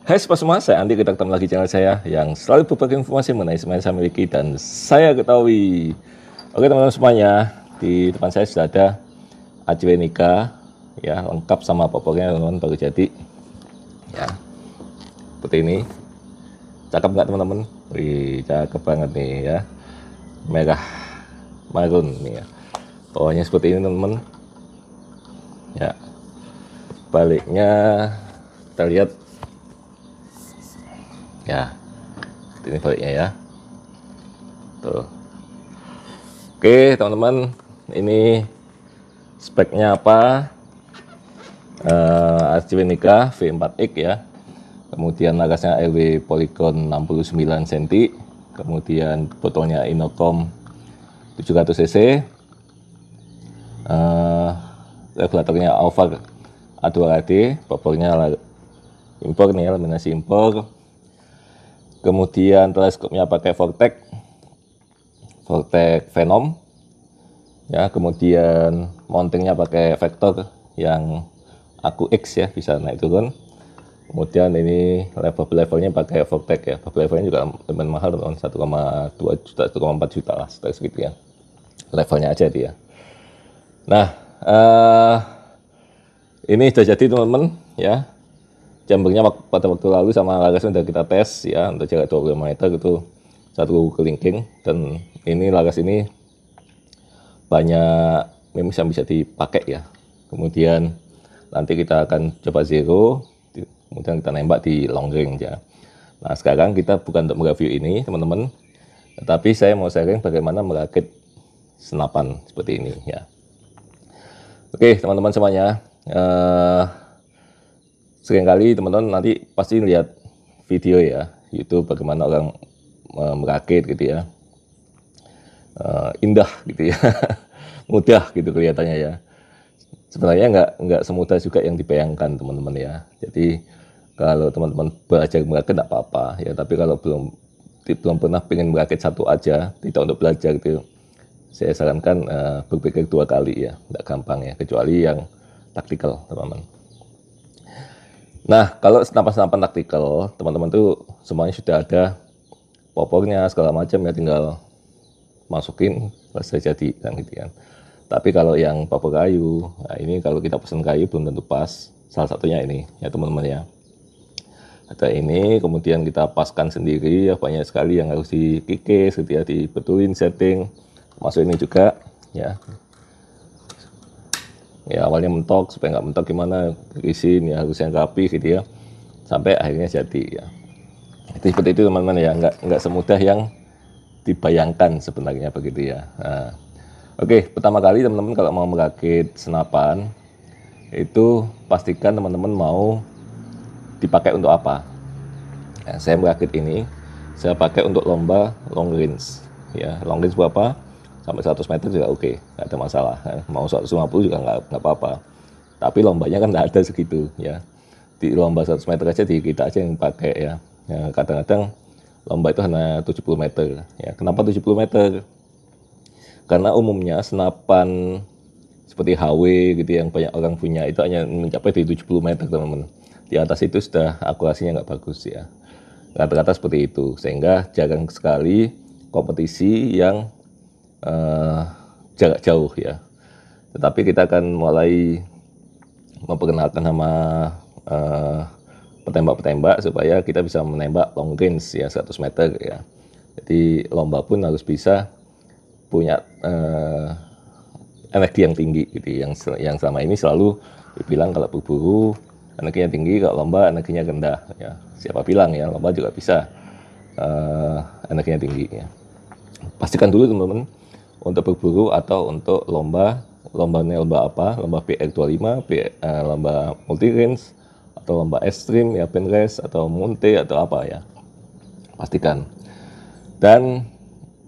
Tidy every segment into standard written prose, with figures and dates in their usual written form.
Hai semua, saya Andi, kita ketemu lagi channel saya yang selalu berbagi informasi mengenai semen yang saya miliki dan saya ketahui. Oke teman-teman semuanya, di depan saya sudah ada ACW Nika, ya lengkap sama popoknya teman-teman, baru jadi. Ya, seperti ini. Cakep nggak teman-teman? Wih, cakep banget nih ya. Merah marun nih ya. Bawahnya seperti ini teman-teman. Ya, baliknya kita lihat. Ya, ini baliknya ya. Tuh. Oke teman-teman, ini speknya apa? ACW Nika V4X ya. Kemudian larasnya RW Polygon 69 cm. Kemudian botolnya Inocom 700 cc. Regulatornya Alvar A2AD, popornya impor nih, laminasi impor. Kemudian teleskopnya pakai Vortex Venom ya. Kemudian mountingnya pakai vektor yang aku X ya, bisa naik turun. Kemudian ini levelnya pakai Vortex ya. Levelnya juga lumayan mahal teman, 1,2 juta 1,4 juta lah, segitu ya levelnya aja dia. Nah ini sudah jadi teman-teman ya. Chambernya pada waktu lalu sama larasnya sudah kita tes ya, untuk jarak 20 meter itu satu kelingking. Dan ini laras ini banyak memang yang bisa dipakai ya. Kemudian nanti kita akan coba zero, kemudian kita nembak di long range ya. Nah sekarang kita bukan untuk mereview ini teman-teman, tetapi saya mau sharing bagaimana merakit senapan seperti ini ya. Oke teman-teman semuanya, seringkali teman-teman nanti pasti lihat video ya YouTube bagaimana orang merakit gitu ya, indah gitu ya, mudah gitu kelihatannya ya. Sebenarnya nggak semudah juga yang dibayangkan teman-teman ya. Jadi kalau teman-teman belajar merakit tidak apa-apa ya, tapi kalau belum pernah pengen merakit satu aja, tidak untuk belajar gitu, saya sarankan berpikir 2 kali ya, tidak gampang ya, kecuali yang taktikal teman-teman. Nah, kalau senapan-senapan taktikal, teman-teman tuh semuanya sudah ada popornya segala macam ya, tinggal masukin selesai jadi kan gitu kan. Tapi kalau yang popor kayu, nah ini kalau kita pesan kayu belum tentu pas. Salah satunya ini ya teman-teman ya. Ada ini, kemudian kita paskan sendiri ya, banyak sekali yang harus dikikis gitu ya, dibetulin setting. Masuk ini juga ya. Ya awalnya mentok, supaya nggak mentok gimana, isin ya, harusnya rapi gitu ya, sampai akhirnya jadi ya. Itu seperti itu teman-teman ya, nggak semudah yang dibayangkan sebenarnya begitu ya. Nah, oke, pertama kali teman-teman kalau mau merakit senapan itu pastikan teman-teman mau dipakai untuk apa. Ya, saya merakit ini saya pakai untuk lomba long range ya. Long range berapa? Sampai 100 meter juga oke, nggak ada masalah. Mau 150 juga nggak apa-apa. Tapi lombanya kan nggak ada segitu ya. Di lomba 100 meter aja di kita aja yang pakai ya. Kadang-kadang lomba itu hanya 70 meter ya. Kenapa 70 meter? Karena umumnya senapan seperti HW gitu yang banyak orang punya itu hanya mencapai di 70 meter teman-teman. Di atas itu sudah akurasinya nggak bagus ya. Rata-rata seperti itu, sehingga jarang sekali kompetisi yang jarak jauh ya. Tetapi kita akan mulai memperkenalkan sama petembak-petembak supaya kita bisa menembak long range ya, 100 meter ya. Jadi lomba pun harus bisa punya energi yang tinggi gitu, yang selama ini selalu dibilang kalau berburu energinya tinggi, kalau lomba energinya rendah ya. Siapa bilang ya, lomba juga bisa energinya tinggi ya. Pastikan dulu teman-teman, untuk berburu atau untuk lombanya lomba apa, lomba PR25, lomba multi range, atau lomba ekstrim ya, band race atau monte atau apa ya, pastikan. Dan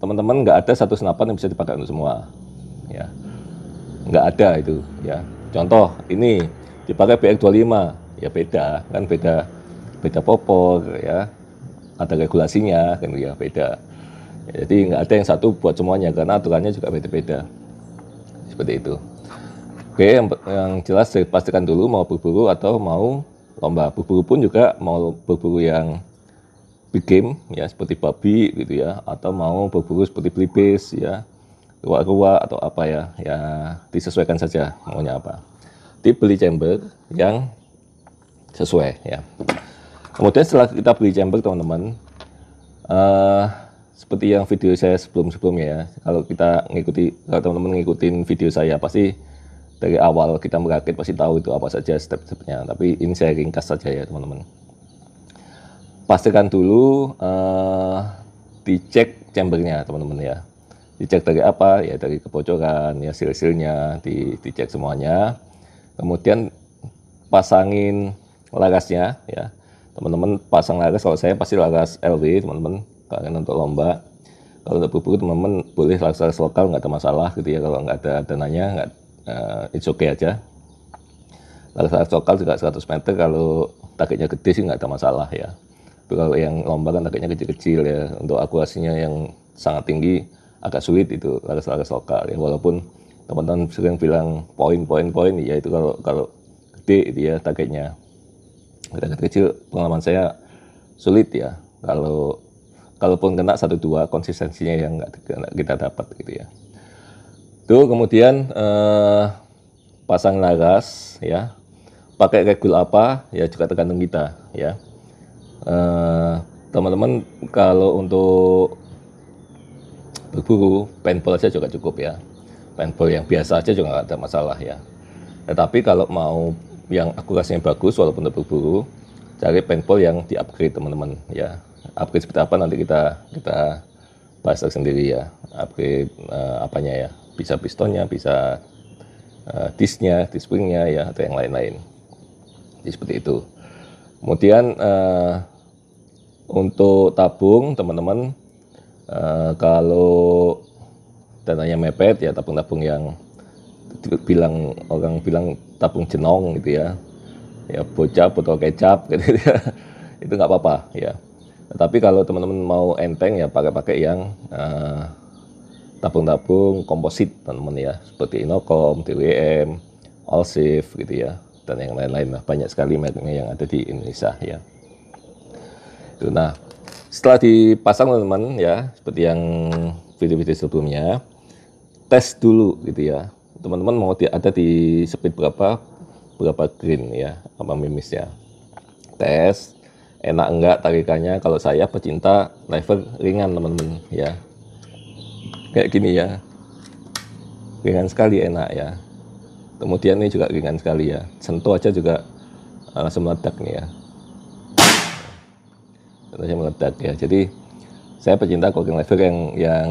teman-teman nggak ada satu senapan yang bisa dipakai untuk semua ya, nggak ada itu ya. Contoh ini dipakai PR25 ya, beda kan, beda popor ya, ada regulasinya kan ya, beda. Jadi nggak ada yang satu buat semuanya karena aturannya juga beda-beda. Seperti itu. Oke, yang jelas pastikan dulu mau berburu atau mau lomba berburu pun juga mau berburu yang big game ya seperti babi gitu ya, atau mau berburu seperti belibis ya, ruak-ruak atau apa ya, ya disesuaikan saja maunya apa. Dibeli chamber yang sesuai ya. Kemudian setelah kita beli chamber teman-teman, seperti yang video saya sebelum-sebelumnya ya, kalau teman-teman ngikutin video saya pasti dari awal kita merakit pasti tahu itu apa saja step-stepnya, tapi ini saya ringkas saja ya teman-teman. Pastikan dulu dicek chambernya teman-teman ya. Dicek dari apa ya, dari kebocoran ya, sil-silnya dicek semuanya. Kemudian pasangin larasnya ya teman-teman. Pasang laras, kalau saya pasti laras LW teman-teman, karena untuk lomba. Kalau untuk berburu teman-teman boleh laras lokal, nggak ada masalah gitu ya. Kalau nggak ada dananya nggak, it's okay aja. Laras lokal juga 100 meter, kalau targetnya gede sih nggak ada masalah ya. Tapi kalau yang lomba kan targetnya kecil-kecil ya, untuk akurasinya yang sangat tinggi agak sulit itu laras lokal ya. Walaupun teman-teman sering bilang poin, ya itu kalau gede itu ya targetnya. Target kecil pengalaman saya sulit ya. Kalaupun kena 1-2 konsistensinya yang nggak kita dapat gitu ya. Tuh kemudian pasang laras ya. Pakai regul apa ya juga tergantung kita ya. Teman-teman kalau untuk berburu paintball aja juga cukup ya. Paintball yang biasa aja juga nggak ada masalah ya. Tetapi kalau mau yang akurasinya bagus walaupun untuk berburu, cari paintball yang di upgrade teman-teman ya. Upgrade seperti apa nanti kita bahas sendiri ya. Upgrade apanya ya, bisa pistonnya, bisa disknya, disk springnya ya, atau yang lain-lain. Jadi seperti itu. Kemudian untuk tabung teman-teman, kalau dananya mepet ya, tabung-tabung yang orang bilang tabung jenong gitu ya, ya bocah botol kecap gitu ya, itu nggak apa-apa ya. Tapi kalau teman-teman mau enteng ya pakai yang tabung-tabung komposit teman-teman ya, seperti Inokom, TWM, Allsafe gitu ya, dan yang lain-lain lah, banyak sekali mereknya yang ada di Indonesia ya. Itu. Nah, setelah dipasang teman-teman ya, seperti yang video-video sebelumnya, tes dulu gitu ya. Teman-teman mau ada di speed berapa green ya, apa mimisnya. Tes enak enggak tarikannya. Kalau saya pecinta lever ringan teman-teman ya. Kayak gini ya. Ringan sekali, enak ya. Kemudian ini juga ringan sekali ya. Sentuh aja juga langsung meledak nih ya. Langsung meledak ya. Jadi saya pecinta cocking lever yang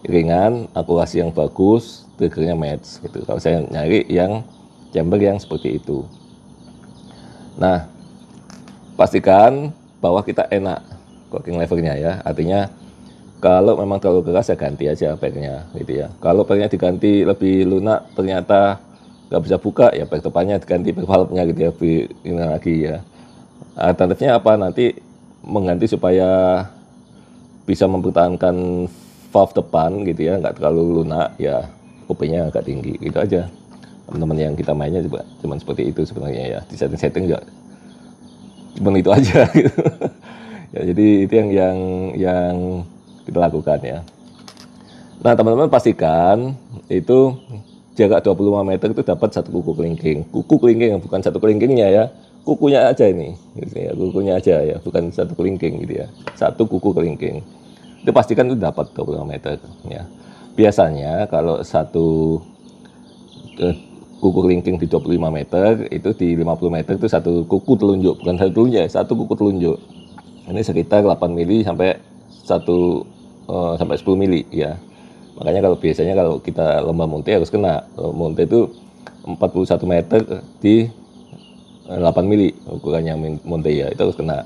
ringan, akurasi yang bagus, triggernya match gitu. Kalau saya nyari yang chamber yang seperti itu. Nah, pastikan bahwa kita enak cocking levernya ya. Artinya kalau memang terlalu keras ya ganti aja packnya gitu ya. Kalau packnya diganti lebih lunak ternyata nggak bisa buka ya, pack depannya diganti pack valve-nya gitu ya, ini lagi ya. Alternatifnya apa, nanti mengganti supaya bisa mempertahankan valve depan gitu ya, nggak terlalu lunak ya, OP-nya agak tinggi gitu aja. Teman-teman yang kita mainnya juga cuman seperti itu sebenarnya ya, di setting juga cuman itu aja gitu. Ya, jadi itu yang kita lakukan ya. Nah teman-teman pastikan itu jarak 25 meter itu dapat satu kuku kelingking. Kuku kelingking, bukan satu kelingkingnya ya, kukunya aja ini gitu ya, kukunya aja ya, bukan satu kelingking gitu ya, satu kuku kelingking. Itu pastikan itu dapat 25 meter ya. Biasanya kalau satu kuku kelingking di 25 meter, itu di 50 meter itu satu kuku telunjuk, bukan satu telunjuk, satu kuku telunjuk. Ini sekitar 8 mili sampai 10 mili ya. Makanya kalau biasanya kalau kita lomba monte harus kena. Monte itu 41 meter di 8 mili ukurannya monte ya, itu harus kena.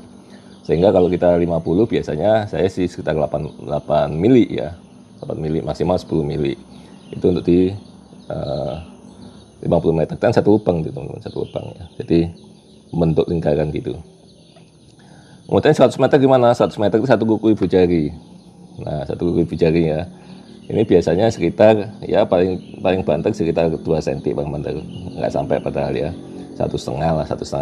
Sehingga kalau kita 50 biasanya saya sih sekitar 8 mili ya. 8 mili maksimal 10 mili. Itu untuk di 50 meter kan satu lubang gitu teman-teman, satu lubang ya. Jadi bentuk lingkaran gitu. Kemudian 100 meter gimana? 100 meter itu satu kuku ibu jari. Nah, satu kuku ibu jari ya. Ini biasanya sekitar ya paling paling banter sekitar 2 cm paling banter, nggak sampai padahal ya, 1,5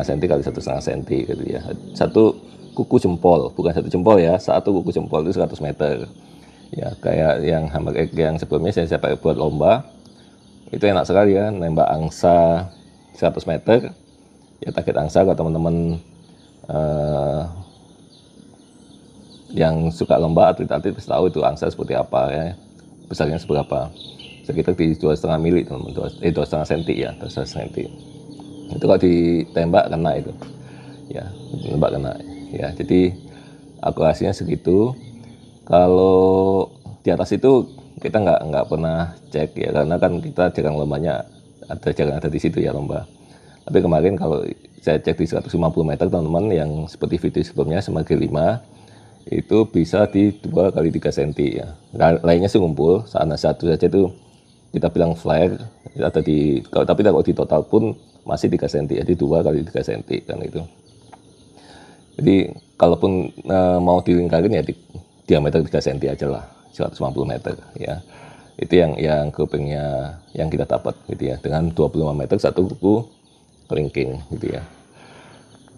cm kali 1,5 cm gitu ya. Satu kuku jempol, bukan satu jempol ya, satu kuku jempol itu 100 meter. Ya kayak yang hammer egg yang sebelumnya saya pakai buat lomba, itu enak sekali ya, nembak angsa 100 meter. Ya target angsa kalau teman-teman yang suka lomba atlet-atlet pasti tahu itu angsa seperti apa ya, besarnya seberapa, sekitar di 2,5 mili teman-teman, 2,5 cm ya, 2,5 cm. Itu kalau ditembak kena itu ya, tembak kena ya. Jadi akurasinya segitu. Kalau di atas itu kita nggak pernah cek ya, karena kan kita jarang lombanya, jarang ada di situ ya lomba. Tapi kemarin kalau saya cek di 150 meter teman-teman, yang seperti video sebelumnya semakin 5 itu bisa di 2 kali 3 cm ya. Lainnya sih ngumpul, sana satu saja itu kita bilang flare ada di, tapi kalau di total pun masih 3 cm, jadi 2 kali 3 cm kan itu. Jadi kalaupun mau dilingkarin ya di diameter 3 cm aja lah, 150 meter ya. Itu yang groupingnya yang kita dapat gitu ya, dengan 25 meter satu kuku kelingking gitu ya.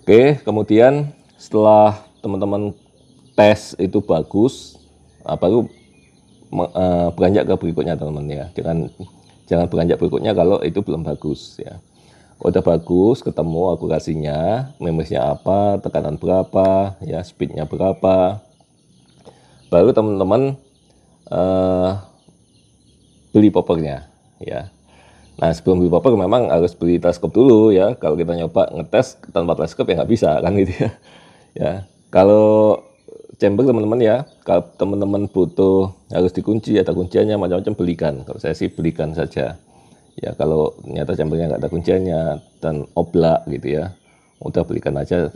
Oke, kemudian setelah teman-teman tes itu bagus, baru beranjak ke berikutnya teman-teman ya. Jangan beranjak berikutnya kalau itu belum bagus ya. Kalau udah bagus, ketemu akurasinya, memorinya apa, tekanan berapa, ya speednya berapa, baru teman-teman beli poppernya ya. Nah sebelum beli popper memang harus beli teleskop dulu ya. Kalau kita nyoba ngetes tanpa teleskop ya nggak bisa kan gitu ya. Ya kalau chamber teman-teman ya, kalau teman-teman butuh harus dikunci, ada kunciannya macam-macam, belikan. Kalau saya sih belikan saja ya. Kalau ternyata chambernya nggak ada kunciannya dan oblak gitu ya, udah belikan aja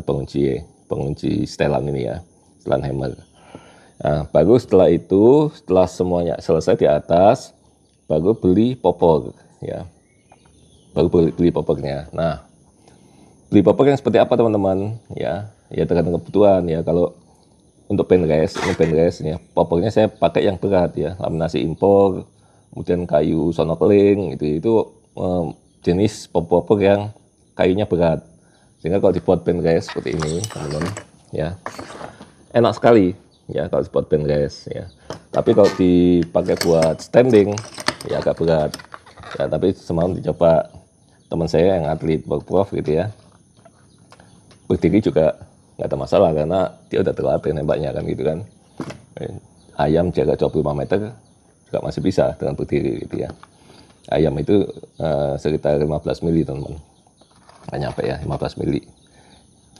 pengunci setelan ini ya, setelan hammer. Nah baru setelah itu, setelah semuanya selesai di atas, baru beli popor ya, baru beli poppernya. Nah beli popper yang seperti apa teman-teman ya, ya tergantung kebutuhan ya. Kalau untuk penrest, ini penrest ya, poppernya saya pakai yang berat ya, laminasi impor, kemudian kayu sonokeling itu jenis popper yang kayunya berat, sehingga kalau dibuat penrest seperti ini teman-teman ya, enak sekali ya kalau dibuat penrest ya. Tapi kalau dipakai buat standing ya agak berat ya. Tapi semalam dicoba teman saya yang atlet prof gitu ya, berdiri juga nggak ada masalah karena dia udah terlatih nembaknya kan gitu kan. Ayam jarak 25 meter juga masih bisa dengan berdiri gitu ya. Ayam itu sekitar 15 mili teman-teman, nggak nyampe ya, 15 mili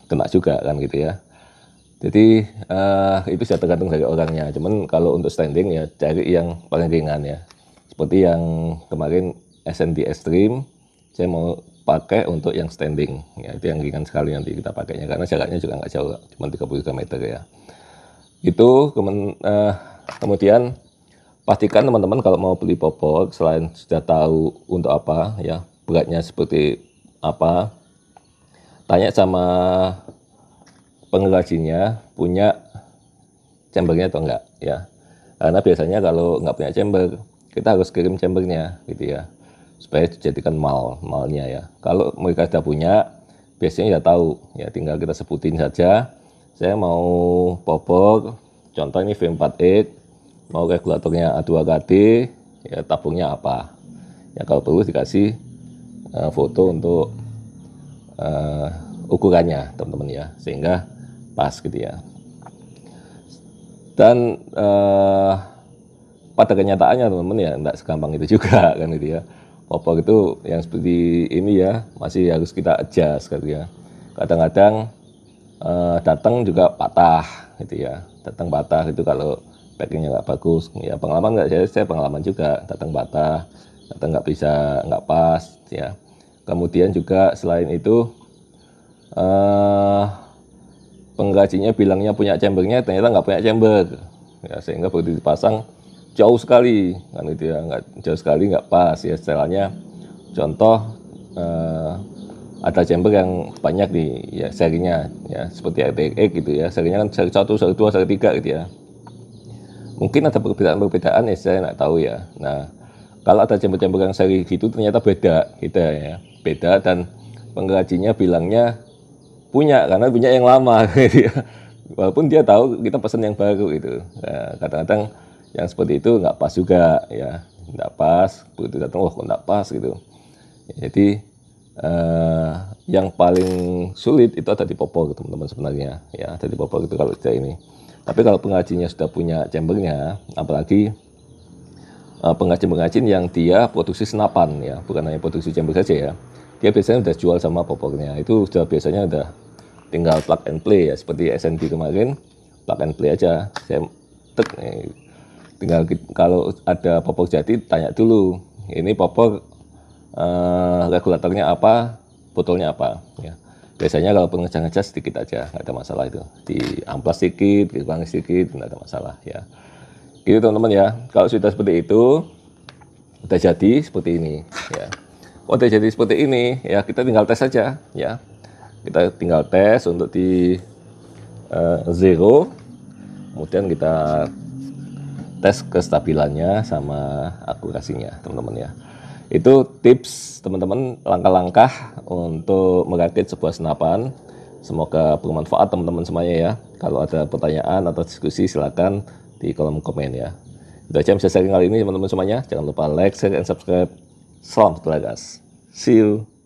kena juga kan gitu ya. Jadi itu sudah tergantung dari orangnya. Cuman kalau untuk standing ya cari yang paling ringan ya, seperti yang kemarin SND Extreme saya mau pakai untuk yang standing ya, itu yang ringan sekali nanti kita pakainya, karena jaraknya juga nggak jauh, cuma 33 meter ya. Itu kemudian pastikan teman-teman kalau mau beli popor, selain sudah tahu untuk apa ya, beratnya seperti apa, tanya sama pengrajinnya punya chambernya atau enggak ya. Karena biasanya kalau nggak punya chamber, kita harus kirim chambernya gitu ya, supaya dijadikan malnya ya. Kalau mereka sudah punya, biasanya ya tahu ya, tinggal kita sebutin saja, saya mau popor, contoh ini V48, mau regulatornya A2KD ya, tabungnya apa ya. Kalau perlu dikasih foto untuk ukurannya teman-teman ya, sehingga pas gitu ya. Dan pada kenyataannya teman-teman ya enggak segampang itu juga kan gitu ya. Popor itu yang seperti ini ya, masih harus kita adjust gitu ya. Kadang-kadang datang juga patah gitu ya, datang patah itu kalau packingnya nggak bagus ya. Pengalaman nggak, saya pengalaman juga, datang patah, datang nggak bisa, nggak pas ya. Kemudian juga selain itu pengrajinnya bilangnya punya chambernya, ternyata nggak punya chamber ya, sehingga begitu dipasang jauh sekali kan itu ya, nggak jauh sekali, nggak pas ya setelannya. Contoh ada chamber yang banyak di ya serinya ya, seperti RTX gitu ya, serinya kan seri 1, seri 2, seri 3 gitu ya. Mungkin ada perbedaan-perbedaan ya, saya nggak tahu ya. Nah, kalau ada chamber-chamber yang seri gitu ternyata beda ya, beda, dan pengrajinnya bilangnya punya karena punya yang lama gitu ya. Walaupun dia tahu kita pesan yang baru gitu. Nah, kadang-kadang yang seperti itu nggak pas juga ya, nggak pas. Begitu datang, kok nggak pas gitu. Jadi yang paling sulit itu ada di popor teman-teman sebenarnya ya, ada di popor itu kalau tidak ini. Tapi kalau pengrajinnya sudah punya chambernya, apalagi pengrajin-pengrajin yang dia produksi senapan ya, bukan hanya produksi chamber saja ya, dia biasanya udah jual sama popornya, itu sudah biasanya udah tinggal plug and play ya, seperti SNB kemarin, plug and play aja, saya tinggal kalau ada popor jadi tanya dulu, ini popor regulatornya apa, botolnya apa ya. Biasanya kalau pengecas-ngecas sedikit aja, nggak ada masalah itu. Di amplas sedikit, dikurangi sedikit, nggak ada masalah ya. Gitu teman-teman ya. Kalau sudah seperti itu, udah jadi seperti ini ya. Udah jadi seperti ini ya, kita tinggal tes saja ya. Kita tinggal tes untuk di zero, kemudian kita tes kestabilannya sama akurasinya teman-teman ya. Itu tips teman-teman, langkah-langkah untuk merakit sebuah senapan. Semoga bermanfaat teman-teman semuanya ya. Kalau ada pertanyaan atau diskusi silakan di kolom komen ya. Itu aja yang bisa sharing kali ini teman-teman semuanya. Jangan lupa like, share, dan subscribe. Salam sejahtera guys. See you.